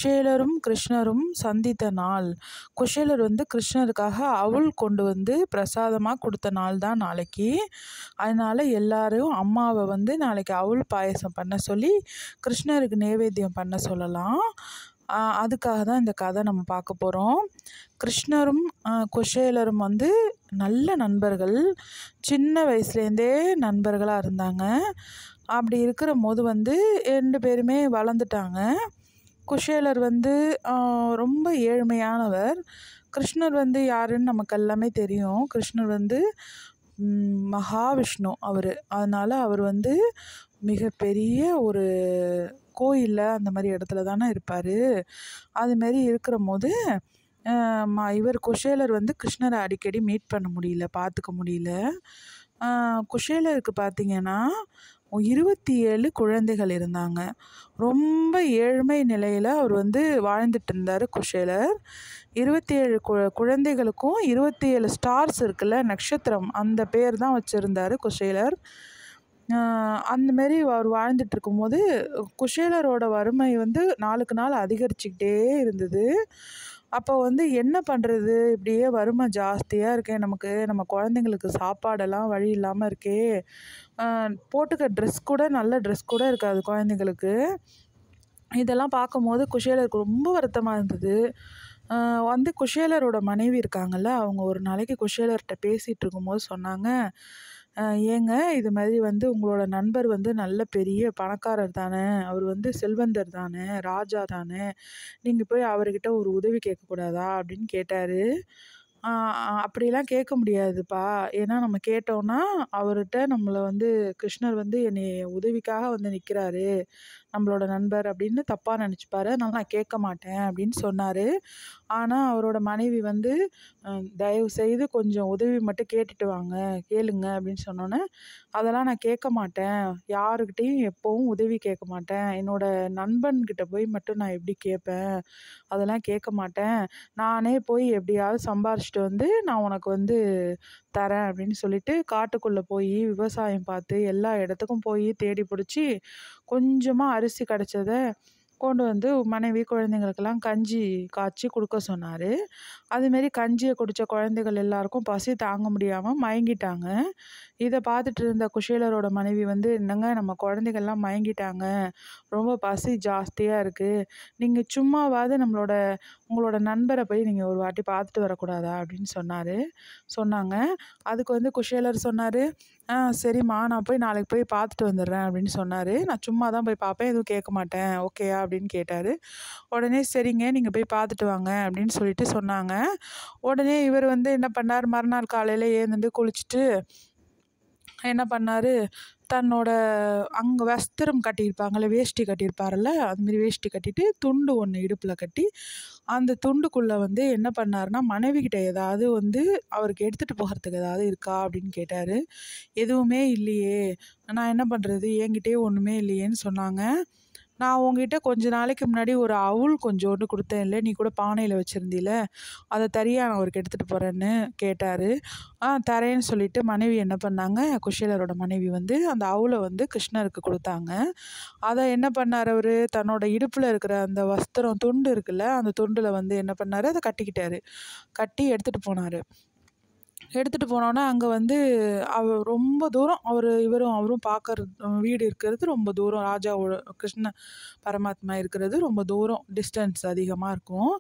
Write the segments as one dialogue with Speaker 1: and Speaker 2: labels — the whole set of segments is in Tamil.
Speaker 1: குஷேலரும் கிருஷ்ணரும் சந்தித்த நாள். குஷேலர் வந்து கிருஷ்ணருக்காக அவுள் கொண்டு வந்து பிரசாதமாக கொடுத்த நாள் தான் நாளைக்கு. அதனால் எல்லாரும் அம்மாவை வந்து நாளைக்கு அவுள் பாயசம் பண்ண சொல்லி கிருஷ்ணருக்கு நைவேத்தியம் பண்ண சொல்லலாம். அதுக்காக தான் இந்த கதை நம்ம பார்க்க போகிறோம். கிருஷ்ணரும் குஷேலரும் வந்து நல்ல நண்பர்கள். சின்ன வயசுலேருந்தே நண்பர்களாக இருந்தாங்க. அப்படி இருக்கிற போது வந்து 2 பேருமே வளர்ந்துட்டாங்க. குஷேலர் வந்து ரொம்ப ஏழ்மையானவர். கிருஷ்ணர் வந்து யாருன்னு நமக்கு எல்லாமே தெரியும். கிருஷ்ணர் வந்து மகாவிஷ்ணு அவர். அதனால் அவர் வந்து மிகப்பெரிய ஒரு கோயிலில் அந்த மாதிரி இடத்துல தானே இருப்பார். அதுமாரி இருக்கிற போது இவர் குஷேலர் வந்து கிருஷ்ணரை அடிக்கடி மீட் பண்ண முடியல, பார்த்துக்க முடியல. குஷேலருக்கு பார்த்திங்கன்னா 27 குழந்தைகள் இருந்தாங்க. ரொம்ப ஏழ்மை நிலையில் அவர் வந்து வாழ்ந்துட்டு இருந்தார் குஷேலர். 27 குழந்தைகளுக்கும் 27 ஸ்டார்ஸ் இருக்குல்ல, நட்சத்திரம், அந்த பேர் தான் வச்சுருந்தார் குஷேலர். அந்தமாரி அவர் வாழ்ந்துட்டு இருக்கும்போது குஷேலரோட வறுமை வந்து நாளுக்கு நாள் அதிகரிச்சுக்கிட்டே இருந்தது. அப்போ வந்து என்ன பண்ணுறது, இப்படியே வறுமை ஜாஸ்தியாக இருக்கே, நம்ம குழந்தைங்களுக்கு சாப்பாடெல்லாம் வழி இல்லாமல் இருக்கே, போட்டுக்க நல்ல ட்ரெஸ் கூட இருக்காது குழந்தைங்களுக்கு. இதெல்லாம் பார்க்கும்போது குஷேலருக்கு ரொம்ப வருத்தமாக இருந்தது. வந்து குஷேலரோட மனைவி இருக்காங்கல்ல, அவங்க ஒரு நாளைக்கு குஷேலர்கிட்ட பேசிகிட்டு இருக்கும்போது சொன்னாங்க, ஏங்க இது மாதிரி வந்து உங்களோட நண்பர் வந்து நல்ல பெரிய பணக்காரர் தானே, அவர் வந்து செல்வந்தர் தானே, ராஜா தானே, நீங்கள் போய் அவர்கிட்ட ஒரு உதவி கேட்கக்கூடாதா அப்படின்னு கேட்டார். அப்படிலாம் கேட்க முடியாதுப்பா, ஏன்னா நம்ம கேட்டோன்னா அவர்கிட்ட நம்மளை வந்து கிருஷ்ணர் வந்து என்னை உதவிக்காக வந்து நிற்கிறாரு, நம்மளோட நண்பர் அப்படின்னு தப்பாக நினச்சிப்பாரு, அதனால் நான் கேட்க மாட்டேன் அப்படின்னு சொன்னார். ஆனால் அவரோட மனைவி வந்து தயவு செய்து கொஞ்சம் உதவி மட்டும் கேளுங்க அப்படின்னு சொன்னோன்னே, அதெல்லாம் நான் கேட்க மாட்டேன், யாருக்கிட்டேயும் எப்போவும் உதவி கேட்க மாட்டேன், என்னோட நண்பன்கிட்ட போய் மட்டும் நான் எப்படி கேட்பேன், அதெல்லாம் கேட்க மாட்டேன், நானே போய் எப்படியாவது சம்பாரிச்சிட்டு வந்து நான் உனக்கு வந்து தரேன் அப்படின்னு சொல்லிட்டு காட்டுக்குள்ளே போய் விவசாயம் பார்த்து எல்லா இடத்துக்கும் போய் தேடி பிடிச்சி கொஞ்சமாக அரிசி கிடச்சதை கொண்டு வந்து மனைவி குழந்தைங்களுக்கெல்லாம் கஞ்சி காய்ச்சி கொடுக்க சொன்னார். அதுமாரி கஞ்சியை குடித்த குழந்தைகள் எல்லாருக்கும் பசி தாங்க முடியாமல் மயங்கிட்டாங்க. இதை பார்த்துட்டு இருந்த குஷேலரோட மனைவி வந்து, என்னங்க நம்ம குழந்தைகள்லாம் மயங்கிட்டாங்க, ரொம்ப பசி ஜாஸ்தியாக இருக்குது, நீங்கள் சும்மாவாவது உங்களோட நண்பரை போய் நீங்கள் ஒரு வாட்டி பார்த்துட்டு வரக்கூடாதா அப்படின்னு சொன்னாங்க. அதுக்கு வந்து குஷேலர் சொன்னார், சரிம்மா, நான் போய் நாளைக்கு போய் பார்த்துட்டு வந்துடுறேன் அப்படின்னு சொன்னார். நான் சும்மா தான் போய் பார்ப்பேன், எதுவும் கேட்க மாட்டேன், ஓகேயா அப்படின்னு கேட்டார். உடனே சரிங்க, நீங்கள் போய் பார்த்துட்டு வாங்க அப்படின்னு சொல்லிட்டு சொன்னாங்க. உடனே இவர் வந்து என்ன பண்ணார், மறுநாள் காலையில் எழுந்துட்டு குளிச்சுட்டு என்ன பண்ணார், தன்னோட அங்கே வஸ்திரம் கட்டியிருப்பாங்கள்ல, வேஷ்டி கட்டியிருப்பார்ல, அதுமாரி வேஷ்டி கட்டிட்டு துண்டு ஒன்று இடுப்பில் கட்டி அந்த துண்டுக்குள்ளே வந்து என்ன பண்ணாருன்னா, மனைவிக்கிட்ட ஏதாவது வந்து அவருக்கு எடுத்துகிட்டு போகிறதுக்கு ஏதாவது இருக்கா அப்படின்னு கேட்டார். எதுவுமே இல்லையே, நான் என்ன பண்ணுறது, என்கிட்டயே ஒன்றுமே இல்லையேன்னு சொன்னாங்க. நான் உங்ககிட்ட கொஞ்ச நாளைக்கு முன்னாடி ஒரு அவுள் கொஞ்சோண்டு கொடுத்தேன்ல, நீ கூட பானையில் வச்சுருந்தீல, அதை தரியா, நான் அவருக்கு எடுத்துகிட்டு போகிறேன்னு கேட்டார். தரேன்னு சொல்லிட்டு மனைவி என்ன பண்ணாங்க, குஷேலரோட மனைவி வந்து அந்த அவுளை வந்து கிருஷ்ணருக்கு கொடுத்தாங்க. அதை என்ன பண்ணார், அவர் தன்னோட இடுப்பில் இருக்கிற அந்த வஸ்திரம் துண்டு இருக்குல்ல, அந்த துண்டில் வந்து என்ன பண்ணார், அதை கட்டி எடுத்துகிட்டு போனார். எடுத்துகிட்டு போனோன்னே அங்கே வந்து ரொம்ப தூரம் அவரும் பார்க்கறது வீடு இருக்கிறது ரொம்ப தூரம், ராஜாவோட கிருஷ்ண பரமாத்மா இருக்கிறது ரொம்ப தூரம், டிஸ்டன்ஸ் அதிகமாக இருக்கும்.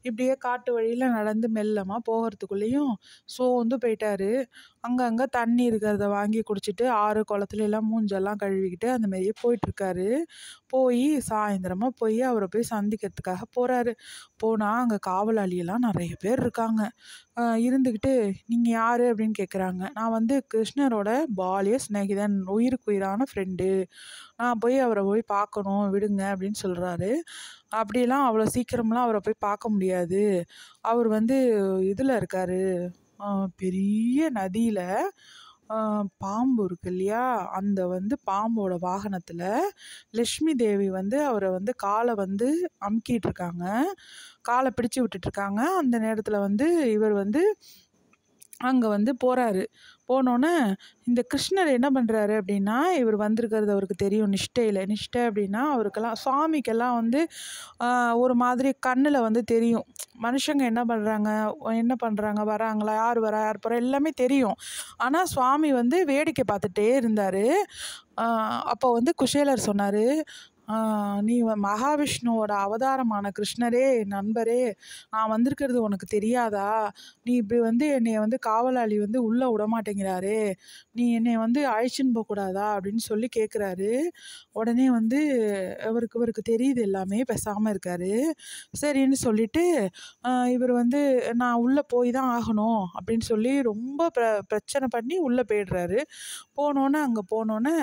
Speaker 1: இப்படியே காட்டு வழியில் நடந்து மெல்லமாக போகிறதுக்குள்ளேயும் சோர்ந்து போயிட்டார். அங்கங்கே தண்ணி இருக்கிறத வாங்கி குடிச்சிட்டு ஆறு குளத்துலலாம் மூஞ்செல்லாம் கழுவிக்கிட்டு அந்த மாதிரியே போயிட்டுருக்காரு. சாயந்தரமாக போய் அவரை போய் சந்திக்கிறதுக்காக போகிறாரு. போனால் அங்கே காவலாளியெல்லாம் நிறைய பேர் இருக்காங்க. இருந்துக்கிட்டு, நீங்கள் யார் அப்படின்னு கேட்குறாங்க. நான் வந்து கிருஷ்ணரோட பால்ய சிநேகிதன், உயிருக்கு உயிரான ஃப்ரெண்டு, நான் போய் அவரை பார்க்கணும், விடுங்க அப்படின்னு சொல்கிறாரு. அப்படியெல்லாம் அவ்வளோ சீக்கிரமெலாம் அவரை போய் பார்க்க முடியாது, அவர் வந்து இதில் இருக்கார், பெரிய நதியில் பாம்பு இருக்கு இல்லையா, அந்த வந்து பாம்போட வாகனத்தில் லக்ஷ்மி தேவி வந்து அவரை வந்து காலை வந்து அமுக்கிட்டு இருக்காங்க, காலை பிடிச்சி விட்டுட்ருக்காங்க. அந்த நேரத்தில் வந்து இவர் வந்து அங்கே வந்து போகிறாரு. போனோன்னே இந்த கிருஷ்ணர் என்ன பண்ணுறாரு அப்படின்னா, இவர் வந்திருக்கிறது அவருக்கு தெரியும் நிஷ்டையில். நிஷ்டை அப்படின்னா அவருக்கெல்லாம் சுவாமிக்கெல்லாம் வந்து ஒரு மாதிரி கண்ணில் வந்து தெரியும். மனுஷங்க என்ன பண்ணுறாங்க, வராங்களா, யார் வரா, யார் போகிறா எல்லாமே தெரியும். ஆனால் சுவாமி வந்து வேடிக்கை பார்த்துட்டே இருந்தார். அப்போ வந்து குஷேலர் சொன்னார், நீ மகாவிஷ்ணுவோட அவதாரமான கிருஷ்ணரே, நண்பரே, நான் வந்திருக்கிறது உனக்கு தெரியாதா? நீ இப்படி வந்து என்னைய வந்து காவலாளி வந்து உள்ளே விடமாட்டேங்கிறாரே, நீ என்னை வந்து அழைச்சின்னு போகக்கூடாதா அப்படின்னு சொல்லி கேட்குறாரு. உடனே வந்து இவருக்கு தெரியுது எல்லாமே, பேசாமல் இருக்காரு. சரின்னு சொல்லிட்டு இவர் வந்து நான் உள்ளே போய் தான் ஆகணும் அப்படின்னு சொல்லி ரொம்ப பிரச்சனை பண்ணி உள்ளே போயிடுறாரு. அங்கே போனோன்னே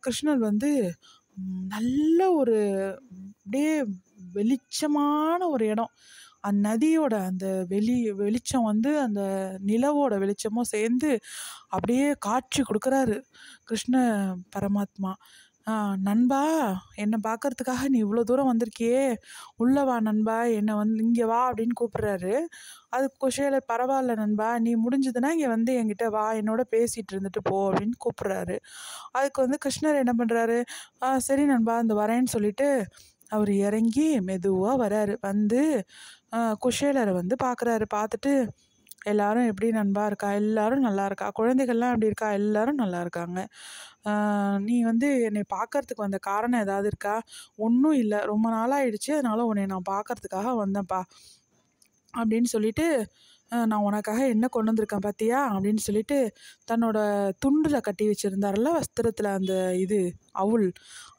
Speaker 1: கிருஷ்ணர் வந்து நல்ல ஒரு அப்படியே வெளிச்சமான ஒரு இடம். நதியோட அந்த வெளிச்சம் வந்து அந்த நிலவோட வெளிச்சமும் சேர்ந்து அப்படியே காட்சி கொடுக்குறாரு கிருஷ்ண பரமாத்மா. நண்பா, என்னை பார்க்கறதுக்காக நீ இவ்வளோ தூரம் வந்திருக்கியே, உள்ளே வா நண்பா, என்னை வந்து இங்கே வா அப்படின்னு கூப்பிட்றாரு. அதுக்கு குஷேலர், பரவாயில்ல நண்பா, நீ முடிஞ்சதுன்னா இங்கே வந்து என்கிட்ட வா, என்னோட பேசிகிட்டு இருந்துட்டு போ அப்படின்னு கூப்பிட்றாரு. அதுக்கு வந்து கிருஷ்ணர் என்ன பண்ணுறாரு, சரி நண்பா இந்த வரேன்னு சொல்லிட்டு அவர் இறங்கி மெதுவாக வராரு. வந்து குஷேலரை வந்து பார்க்குறாரு. பார்த்துட்டு, எல்லாரும் எப்படி நண்பா இருக்கா, எல்லாரும் நல்லா இருக்கா, குழந்தைகள்லாம் எப்படி இருக்கா, எல்லாரும் நல்லா இருக்காங்க. நீ வந்து என்னை பார்க்கறதுக்கு வந்த காரணம் ஏதாவது இருக்கா? ஒன்றும் இல்லை, ரொம்ப நாளாகிடுச்சு, அதனால உன்னை நான் பார்க்கறதுக்காக வந்தேன்ப்பா அப்படின்னு சொல்லிட்டு, நான் உனக்காக என்ன கொண்டு வந்திருக்கேன் பார்த்தியா அப்படின்னு சொல்லிட்டு, தன்னோட துண்டில் கட்டி வச்சுருந்தார்ல வஸ்திரத்தில் அந்த அவுள்,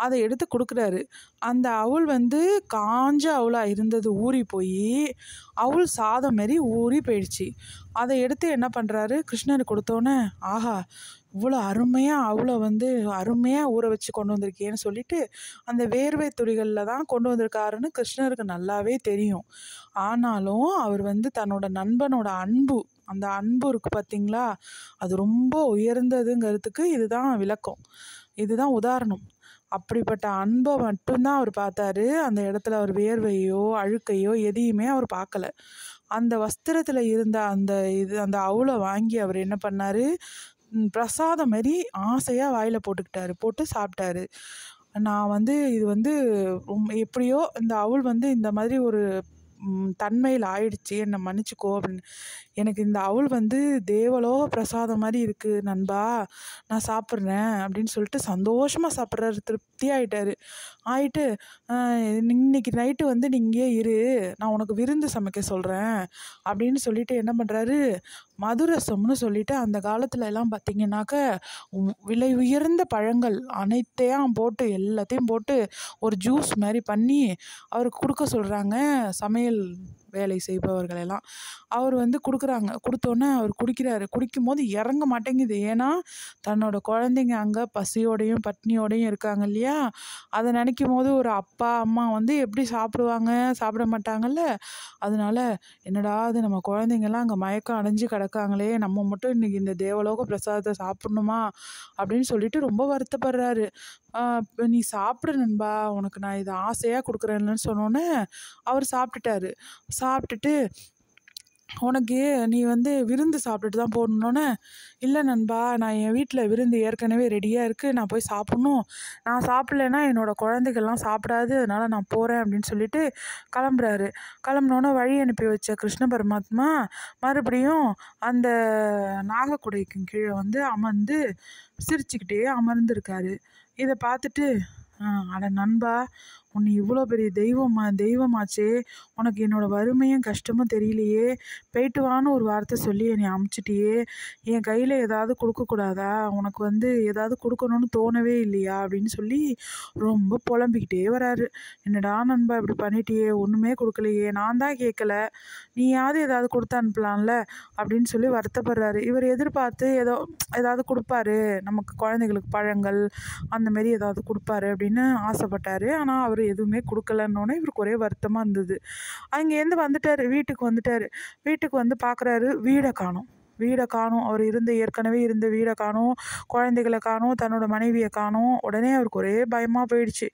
Speaker 1: அதை எடுத்து கொடுக்குறாரு. அந்த அவுள் வந்து காஞ்ச அவுளாக இருந்தது, ஊறி போய் அவுள் சாதம் மாரி ஊறி போயிடுச்சு. அதை எடுத்து என்ன பண்ணுறாரு, கிருஷ்ணருக்கு கொடுத்தோன்னே, ஆஹா இவ்வளோ அருமையாக அவுளை வந்து அருமையாக ஊற வச்சு கொண்டு வந்திருக்கேன்னு சொல்லிட்டு, அந்த வேர்வை துளிகளில் தான் கொண்டு வந்திருக்காருன்னு கிருஷ்ணருக்கு நல்லாவே தெரியும். ஆனாலும் அவர் வந்து தன்னோட நண்பனோட அந்த அன்பு இருக்குது பார்த்தீங்களா, அது ரொம்ப உயர்ந்ததுங்கிறதுக்கு இதுதான் விளக்கம், இதுதான் உதாரணம். அப்படிப்பட்ட அன்பை மட்டும்தான் அவர் பார்த்தாரு. அந்த இடத்துல அவர் வேர்வையோ அழுக்கையோ எதையுமே அவர் பார்க்கல. அந்த வஸ்திரத்தில் இருந்த அந்த அவுளை வாங்கி அவர் என்ன பண்ணார், பிரசாதம் மாரி ஆசையாக வாயில் போட்டு சாப்பிட்டாரு. நான் வந்து இது வந்து எப்படியோ இந்த அவுள் வந்து இந்த மாதிரி ஒரு தன்மையில் ஆயிடுச்சு, என்னை மன்னிச்சுக்கோ அப்படின்னு. எனக்கு இந்த அவுள் வந்து தேவலோக பிரசாதம் மாதிரி இருக்குது நண்பா, நான் சாப்பிட்றேன் அப்படின்னு சொல்லிட்டு சந்தோஷமாக சாப்பிட்றாரு. திருப்தி ஆயிட்டு, இன்னைக்கு நைட்டு வந்து நீ இங்கேயே இரு, நான் உனக்கு விருந்து சமைக்க சொல்கிறேன் அப்படின்னு சொல்லிட்டு என்ன பண்ணுறாரு, மதுரசம்னு சொல்லிட்டு அந்த காலத்துல எல்லாம் பார்த்தீங்கன்னாக்க விலை உயர்ந்த பழங்கள் அனைத்தையும் போட்டு எல்லாத்தையும் போட்டு ஒரு ஜூஸ் மாதிரி பண்ணி அவருக்கு கொடுக்க சொல்கிறாங்க. சமையல் வேலை செய்பவர்களெல்லாம் அவர் வந்து கொடுத்தோன்னே அவர் குடிக்கும்போது இறங்க மாட்டேங்குது. ஏன்னா தன்னோட குழந்தைங்க அங்கே பசியோடையும் பட்னியோடையும் இருக்காங்க இல்லையா, அதை நினைக்கும் போது ஒரு அப்பா அம்மா வந்து எப்படி சாப்பிடுவாங்க, சாப்பிட மாட்டாங்கல்ல. அதனால என்னடா அது, நம்ம குழந்தைங்கள்லாம் அங்கே மயக்கம் அடைஞ்சு கிடக்காங்களே, நம்ம மட்டும் இன்னைக்கு இந்த தேவலோக பிரசாதத்தை சாப்பிட்ணுமா அப்படின்னு சொல்லிட்டு ரொம்ப வருத்தப்படுறாரு. நீ சாப்பிடு நண்பா, உனக்கு நான் இதை ஆசையாக கொடுக்குறேன்னு சொன்னோன்னே அவர் சாப்பிட்டுட்டு உனக்கு நீ வந்து விருந்து சாப்பிட்டுட்டு தான் போடணுன்னே, இல்லை நண்பா, நான் என் வீட்டில் விருந்து ஏற்கனவே ரெடியாக இருக்குது, நான் போய் சாப்பிட்ணும், நான் சாப்பிட்லன்னா என்னோடய குழந்தைகள்லாம் சாப்பிடாது, அதனால் நான் போகிறேன் அப்படின்னு சொல்லிட்டு கிளம்புறாரு. கிளம்புனோன்னே வழி அனுப்பி வச்ச கிருஷ்ண பரமாத்மா மறுபடியும் அந்த நாகக்குடைக்கு கீழே வந்து அமர்ந்து சிரிச்சுக்கிட்டே அமர்ந்திருக்காரு. இதை பார்த்துட்டு, அட நண்பா, உன்னை இவ்வளோ பெரிய தெய்வமாச்சே, உனக்கு என்னோடய வறுமையும் கஷ்டமும் தெரியலையே, போயிட்டு வான்னு ஒரு வார்த்தை சொல்லி என்னை அமுச்சிட்டியே, என் கையில் ஏதாவது கொடுக்கக்கூடாதா, உனக்கு வந்து ஏதாவது கொடுக்கணும்னு தோணவே இல்லையா அப்படின்னு சொல்லி ரொம்ப புலம்பிக்கிட்டே வராரு. என்னடா நண்பா இப்படி பண்ணிட்டியே, ஒன்றுமே கொடுக்கலையே, நான் தான் கேட்கல, நீயாவது ஏதாவது கொடுத்து அனுப்பலாம்ல அப்படின்னு சொல்லி வருத்தப்படுறாரு. இவர் எதிர்பார்த்து ஏதாவது கொடுப்பாரு, நமக்கு குழந்தைகளுக்கு பழங்கள் அந்த மாரி ஏதாவது கொடுப்பாரு அப்படின்னு ஆசைப்பட்டாரு. ஆனால் அவர் எதுவுமே கொடுக்கலன்னொன்னே இவருக்கு ஒரே வருத்தமாக இருந்தது. அங்கேருந்து வீட்டுக்கு வந்துட்டார். வீட்டுக்கு வந்து பார்க்குறாரு, வீடை காணோம். வீடை காணோம். அவர் ஏற்கனவே இருந்த வீடை காணோம், குழந்தைகள காணோம், தன்னோட மனைவியை காணோம். உடனே அவருக்கு ஒரே பயமாக போயிடுச்சு.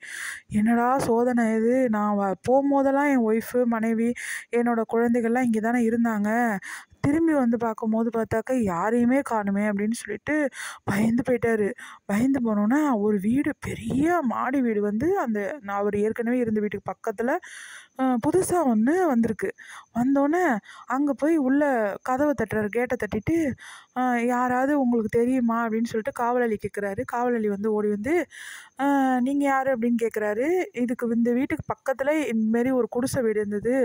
Speaker 1: என்னடா சோதனை இது! நான் போகும்போதெல்லாம் என் ஒய்ஃபு, மனைவி, என்னோட குழந்தைகள்லாம் இங்கே தானே இருந்தாங்க. திரும்பி வந்து பார்க்கும்போது பார்த்தாக்கா யாரையுமே காணுமே அப்படின்னு சொல்லிட்டு பயந்து போயிட்டாரு. பயந்து போனோன்னே ஒரு வீடு, பெரிய மாடி வீடு வந்து அவர் ஏற்கனவே இருந்த வீட்டுக்கு பக்கத்தில் புதுசாக ஒன்று வந்திருக்கு. வந்தோடனே அங்கே போய் உள்ள கதவை தட்டுறாரு. கேட்டை தட்டிட்டு, யாராவது உங்களுக்கு தெரியுமா அப்படின்னு சொல்லிட்டு காவலாளி கேட்குறாரு. காவலாளி வந்து ஓடி வந்து, நீங்கள் யார் அப்படின்னு கேட்குறாரு. இந்த வீட்டுக்கு பக்கத்தில் இந்தமாரி ஒரு குடிசை வீடு இருந்தது,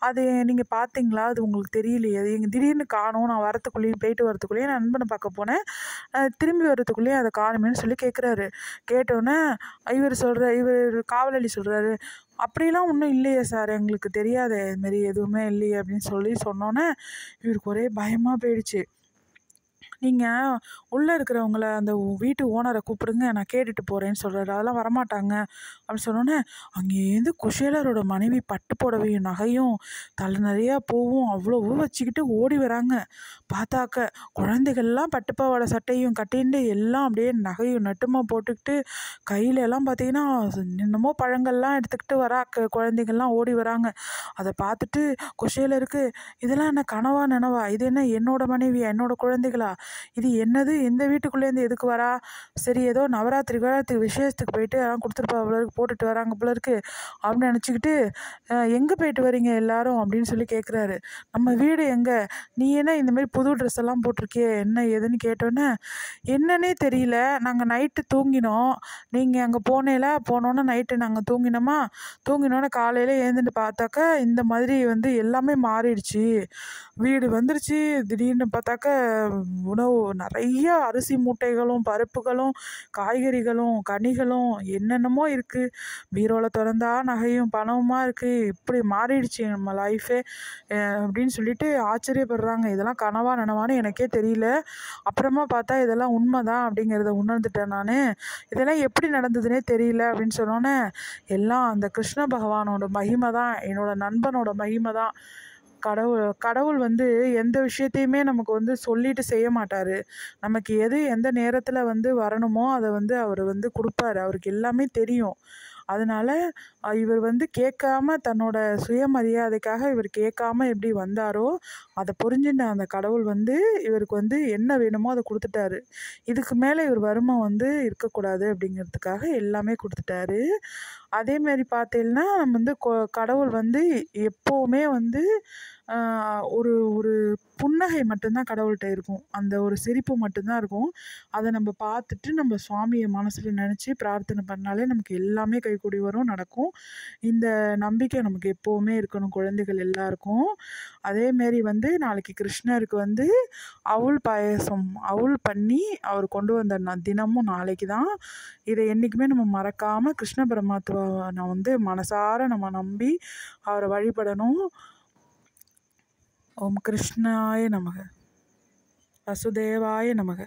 Speaker 1: அது நீங்கள் பார்த்தீங்களா? அது உங்களுக்கு தெரியலையே, அது எங்கள் திடீர்னு காணோம். நான் போயிட்டு வரத்துக்குள்ளேயும் நான் நண்பனை பார்க்க போனேன், திரும்பி வரத்துக்குள்ளேயே அதை காணுமேன்னு சொல்லி கேட்குறாரு. கேட்டோன்னே இவர் காவலாளி சொல்கிறாரு, அப்படிலாம் ஒன்றும் இல்லையே சார், எங்களுக்கு தெரியாதே, இதுமாரி எதுவுமே இல்லையே அப்படின்னு சொன்னோன்னே இவருக்கு ஒரே பயமாக போயிடுச்சு. நீங்கள் உள்ளே இருக்கிறவங்கள அந்த வீட்டு ஓனரை கூப்பிடுங்க, நான் கேட்டுட்டு போகிறேன்னு சொல்கிறாரு. அதெல்லாம் வரமாட்டாங்க அப்படின்னு சொன்னோன்னே, அங்கேருந்து குஷேலரோட மனைவி பட்டு புடவையும் நகையும் தலை நிறையா பூவும் அவ்வளோ வச்சுக்கிட்டு ஓடி வராங்க. பார்த்தாக்க குழந்தைகள்லாம் பட்டுப்பாவாடை சட்டையும் கட்டிண்டு எல்லாம் அப்படியே நகையும் நட்டுமா போட்டுக்கிட்டு, கையில எல்லாம் பார்த்தீங்கன்னா என்னமோ பழங்கள்லாம் எடுத்துக்கிட்டு குழந்தைகள்லாம் ஓடி வராங்க. அதை பார்த்துட்டு குஷேலருக்கு, இதெல்லாம் என்ன கனவா நனவா? இது என்ன என்னோட மனைவியா, என்னோட குழந்தைகளா? இது என்னது? இந்த வீட்டுக்குள்ளேருந்து எதுக்கு வரா? சரி, ஏதோ நவராத்திரி விசேஷத்துக்கு போயிட்டு அதெல்லாம் கொடுத்துருப்பா போல இருக்கு, போட்டுட்டு வராங்க போல இருக்கு அப்படின்னு நினச்சிக்கிட்டு, எங்கே போயிட்டு வரீங்க எல்லாரும் அப்படின்னு சொல்லி கேட்குறாரு. நம்ம வீடு எங்கே? நீ என்ன இந்தமாரி புது ட்ரெஸ் எல்லாம் போட்டிருக்கியே, என்ன ஏதுன்னு கேட்டோன்னே, என்னன்னே தெரியல, நாங்கள் நைட்டு தூங்கினோம், நீங்கள் அங்கே போனோன்னே நைட்டு நாங்கள் தூங்கினோன்னே காலையில் எழுந்துட்டு பார்த்தாக்கா இந்த மாதிரி வந்து எல்லாமே மாறிடுச்சு, வீடு வந்துருச்சு. திடீர்னு பார்த்தாக்க உணவு நிறைய அரிசி மூட்டைகளும், பருப்புகளும், காய்கறிகளும், கனிகளும் என்னென்னமோ இருக்குது. பீரோவில் திறந்தா நகையும் பணமுமா இருக்குது. இப்படி மாறிடுச்சு நம்ம லைஃபே அப்படின்னு சொல்லிட்டு ஆச்சரியப்படுறாங்க. இதெல்லாம் கனவா நனவான்னு எனக்கே தெரியல. அப்புறமா பார்த்தா இதெல்லாம் உண்மைதான் அப்படிங்கிறத உணர்ந்துட்டேன் நான். இதெல்லாம் எப்படி நடந்ததுன்னே தெரியல அப்படின்னு சொன்னோன்னே, எல்லாம் அந்த கிருஷ்ண பகவானோட மகிமை தான், என்னோட நண்பனோட மகிமை தான். கடவுள் வந்து எந்த விஷயத்தையுமே நமக்கு வந்து சொல்லிட்டு செய்ய மாட்டார். நமக்கு எந்த நேரத்தில் வந்து வரணுமோ அதை வந்து அவர் வந்து கொடுப்பாரு. அவருக்கு எல்லாமே தெரியும். அதனால இவர் வந்து கேட்காம, தன்னோட சுயமரியாதைக்காக இவர் கேட்காம எப்படி வந்தாரோ, அதை புரிஞ்சுட்ட அந்த கடவுள் வந்து இவருக்கு வந்து என்ன வேணுமோ அதை கொடுத்துட்டாரு. இதுக்கு மேலே இவர் வறுமை வந்து இருக்கக்கூடாது அப்படிங்கிறதுக்காக எல்லாமே கொடுத்துட்டாரு. அதேமாரி பார்த்தீங்கன்னா, நம்ம வந்து கடவுள் வந்து எப்போவுமே வந்து ஒரு ஒரு புன்னகை மட்டும்தான் கடவுள்கிட்ட இருக்கும். அந்த ஒரு சிரிப்பு மட்டும்தான் இருக்கும். அதை நம்ம பார்த்துட்டு நம்ம சுவாமியை மனசில் நினச்சி பிரார்த்தனை பண்ணாலே நமக்கு எல்லாமே கைக்கூடி வரும், நடக்கும். இந்த நம்பிக்கை நமக்கு எப்போவுமே இருக்கணும் குழந்தைகள் எல்லாருக்கும். அதேமாரி வந்து நாளைக்கு கிருஷ்ணருக்கு வந்து அவுள் பண்ணி அவர் கொண்டு வந்த தினமும் நாளைக்கு தான். இதை என்றைக்குமே நம்ம மறக்காமல் கிருஷ்ண பரமாத்மாவை நான் வந்து மனசார நம்ம நம்பி அவரை வழிபடணும். ஓம் கிருஷ்ணாய நமக. வசுதேவாய நமக.